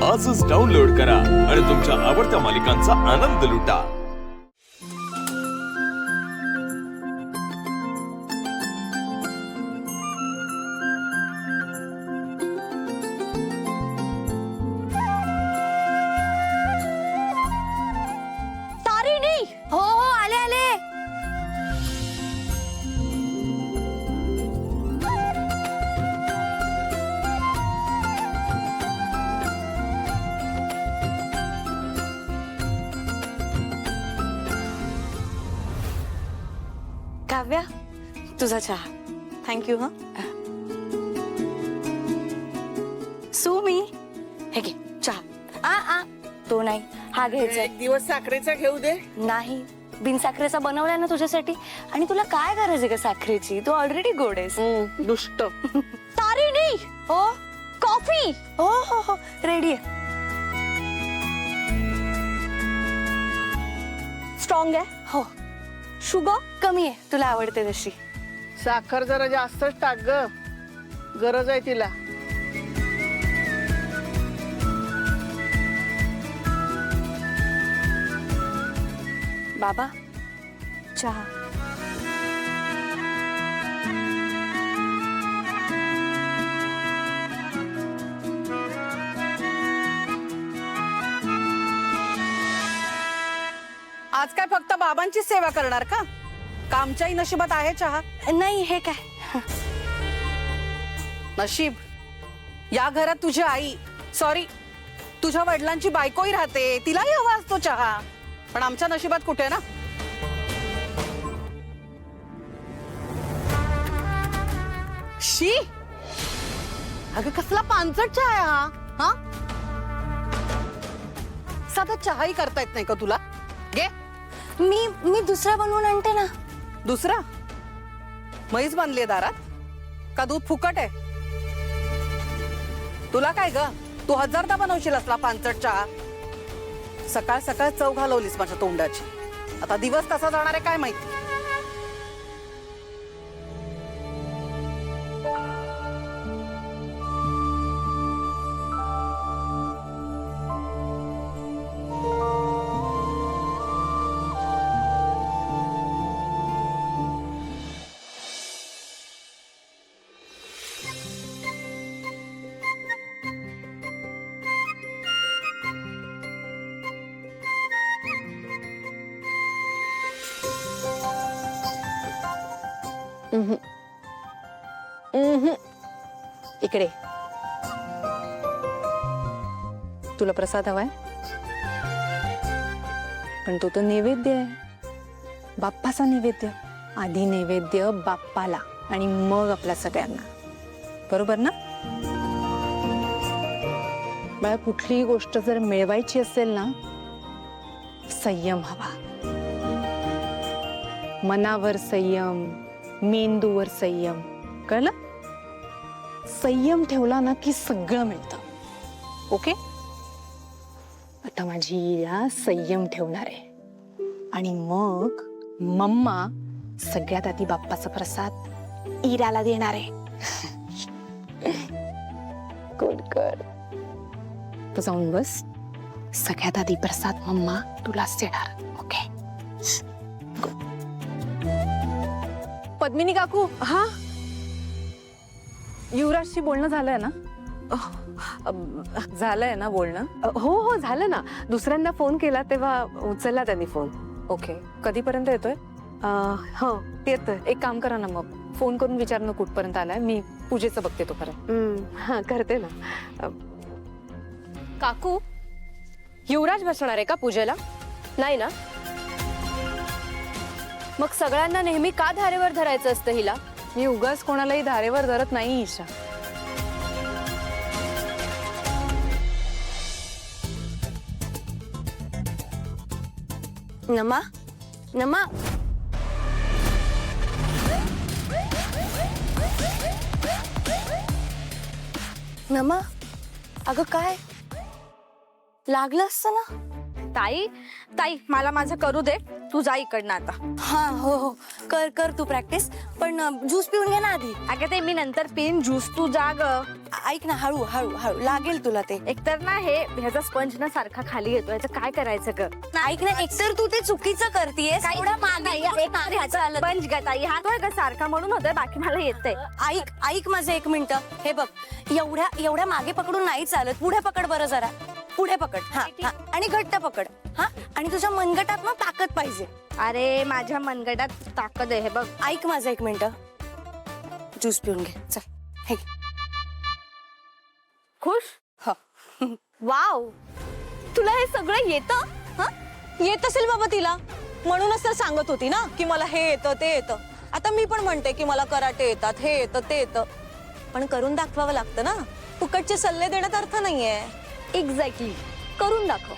आजच डाउनलोड करा आणि तुमच्या आवडत्या मालिकांचा आनंद लुटा। हो हो आले आले। काव्या तुझा चहा। थँक्यू। हा सुमी हे घे चहा। आ तो नाही हा घ्यायचा। एक दिवस साखरेचा घेऊ दे। नाही बिन साखरेचा बनवलाय ना तुझ्यासाठी। आणि तुला काय गरज आहे का साखरेची? तू ऑलरेडी गोड आहेस। दुष्ट। तारिणी हो कॉफी हो हो हो रेडी आहे। स्ट्रॉंग आहे हो। शुगर कमी आहे तुला आवडते तशी। साखर जरा जास्तच टाक ग, गरज आहे तिला। बाबा चहा। आज काय फक्त बाबांची सेवा करणार का? कामच्याही नशिबात आहे चहा? नाही हे काय नशीब या घरात तुझी आई सॉरी तुझ्या वडिलांची बायकोही राहते, तिलाही हवा असतो चहा। पण आमच्या नशिबात कुठे ना। शी अगं कसला पानसट चहा आहे हा? हा साधा चहाही करता येत नाही का तुला? घे मी दुसरा बनवून आणते ना। दुसरा म्हैस बांधली दारात का दूध फुकट आहे? तुला काय ग, तू हजारदा बनवशील असला पानसट चहा। सकाळ सकाळ चव घालवलीस माझ्या तोंडाची। आता दिवस कसा जाणार आहे काय माहिती। इकडे तुला प्रसाद हवाय? पण तो तर नैवेद्य आहे, बाप्पाचा नैवेद्य। आधी नैवेद्य बाप्पाला आणि मग आपल्या सगळ्यांना, बरोबर ना? बाळा कुठलीही गोष्ट जर मिळवायची असेल ना, संयम हवा। मनावर संयम, मेंदूवर संयम, कळलं? संयम ठेवला ना की सगळं मिळतं। ओके आता माझी इरा संयम ठेवणार आहे आणि मग मम्मा सगळ्यात आधी बाप्पाचा प्रसाद इराला देणार आहे। गुड कर तू जाऊन बस। सगळ्यात आधी प्रसाद मम्मा तुलाच देणार। ओके पद्मिनी काकू हा युवराजशी बोलणं झालंय ना? झालंय ना बोलणं? हो हो झालं ना। दुसऱ्यांदा फोन केला तेव्हा उचलला त्यांनी फोन। ओके कधीपर्यंत येतोय? हो येतोय। एक काम करा ना मग फोन करून विचारणं कुठपर्यंत आलाय। मी पूजेचं बघते तो खरं। हा करते ना। काकू युवराज बसणार आहे का पूजेला? नाही ना? मग सगळ्यांना नेहमी का धारेवर धरायचं असतं हिला? मी उगाच कोणालाही धारेवर धरत नाही ईशा। नमा नमा नमा अगं काय लागलं असतं ना? ताई ताई मला माझं करू दे, तू जा इकडनं आता. हा हो हो कर कर तू प्रॅक्टिस, पण ज्यूस पिऊन घे ना आधी. अगं ते मी नंतर पिन ज्यूस, तू जा ग. ऐक ना, हळू हळू हळू लागेल तुला ते. एकतर ना हे ह्याचा स्पंज ना सारखा खाली येतो, याचं काय करायचं ग? ऐक ना, एकतर तू ते चुकीचं करतीयेस. थोडा मागे स्पंज ग ताई, हात होय ग सारखा म्हणून होतोय, बाकी मला येतंय. ऐक ऐक माझं एक मिनिट. हे बघ, एवढ्या एवढ्या मागे पकडून नाही चालत. पुढे पकड बरं जरा, पुढे पकड. हा हा, आणि घट्ट पकड. हा, आणि तुझ्या मनगटात ना ताकद पाहिजे. अरे माझ्या मनगटात ताकद आहे, हे बघ. ऐक माझं एक मिनिट, ज्यूस पिऊन घे चल. हे घे. खुश? हो. वाव, तुला हे सगळं येतं? येत असेल बाबा तिला, म्हणूनच तर सांगत होती ना की मला हे येतं ते येतं. आता मी पण म्हणते की मला कराटे येतात, हे येतं ते येतं, पण करून दाखवावं लागतं ना. फुकटचे सल्ले देण्यात अर्थ नाहीये. एक्झॅक्टली, करून दाखव.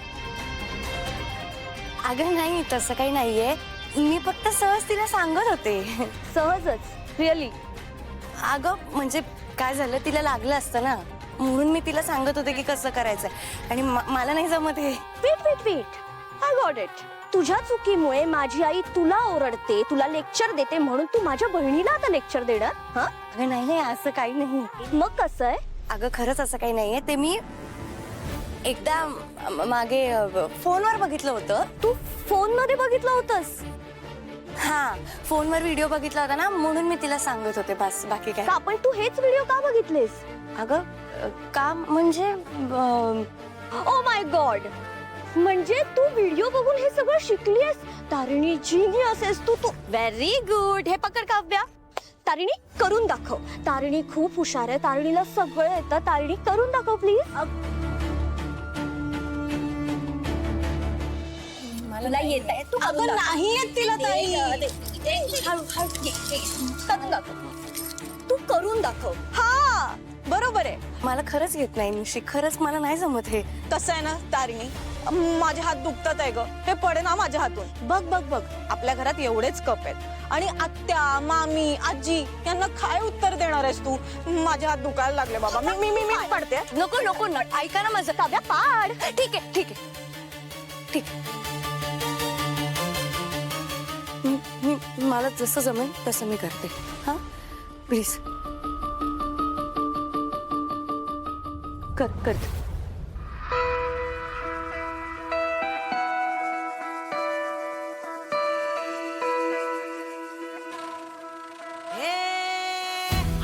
अगं नाही, तसं काही नाहीये. मी फक्त सहज तिला सांगत होते. सहजच, रिअली. अगं म्हणजे काय झालं, तिला लागलं असतं ना, म्हणून मी तिला सांगत होते की कसं करायचं. आणि मला नाही जमत हे. Wait, I got it. तुझ्या चुकीमुळे माझी आई तुला ओरडते, तुला लेक्चर देते, म्हणून तू माझ्या बहिणीला आता लेक्चर देणार? हा? अगं नाही नाही, असं काही नाही. मग कसं आहे? अगं खरंच असं काही नाहीये. ते मी एकदा मागे फोनवर बघितलं होतं. तू फोन मध्ये बघितलं होतंस? हा, फोनवर व्हिडिओ बघितला होता ना, म्हणून मी तिला सांगत होते, बस बाकी काय. का पण तू हेच व्हिडिओ का बघितलेस? अगं का म्हणजे ओ माय गॉड, म्हणजे तू व्हिडिओ बघून हे सगळं शिकलीस? तारिणी जीनियस आहेस तू. Very good. हे पकड काव्या. तारिणी करून दाखव. तारिणी खूप हुशार आहे, तारिणीला सगळं येतं. तारिणी करून दाखव प्लीज. मला येत आहे. तू अगं नाही येत तिला ताई. करून दाखव. तू करून दाखव. हा बरोबर आहे. मला खरंच येत नाही निशी, खरंच मला नाही जमत हे. कसं आहे ना तारिणी, माझे हात दुखतात आहे ग, हे पडे ना माझ्या हातून. बघ बघ बघ, आपल्या घरात एवढेच कप आहेत आणि आत्या मामी आजी यांना काय उत्तर देणार आहेस तू? माझे हात दुखायला लागले बाबा. मी मी मी पडते. नको नको, ऐका ना माझं. काव्या पाड. ठीक आहे ठीक आहे ठीक आहे. मला जसं जमेल तसं मी करते. हा प्लीज कर.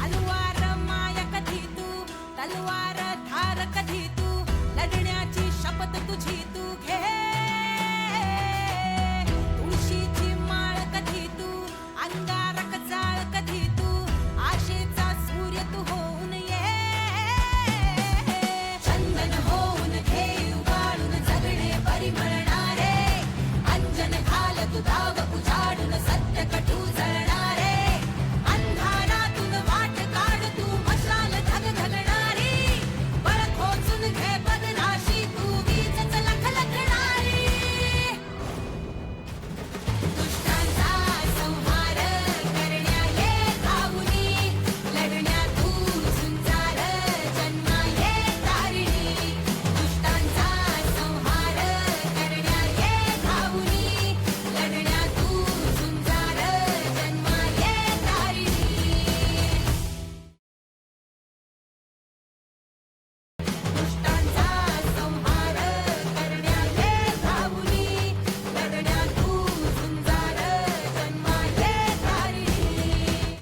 अलवार माया कधी तू, तलवार धार कधी तू, लढणे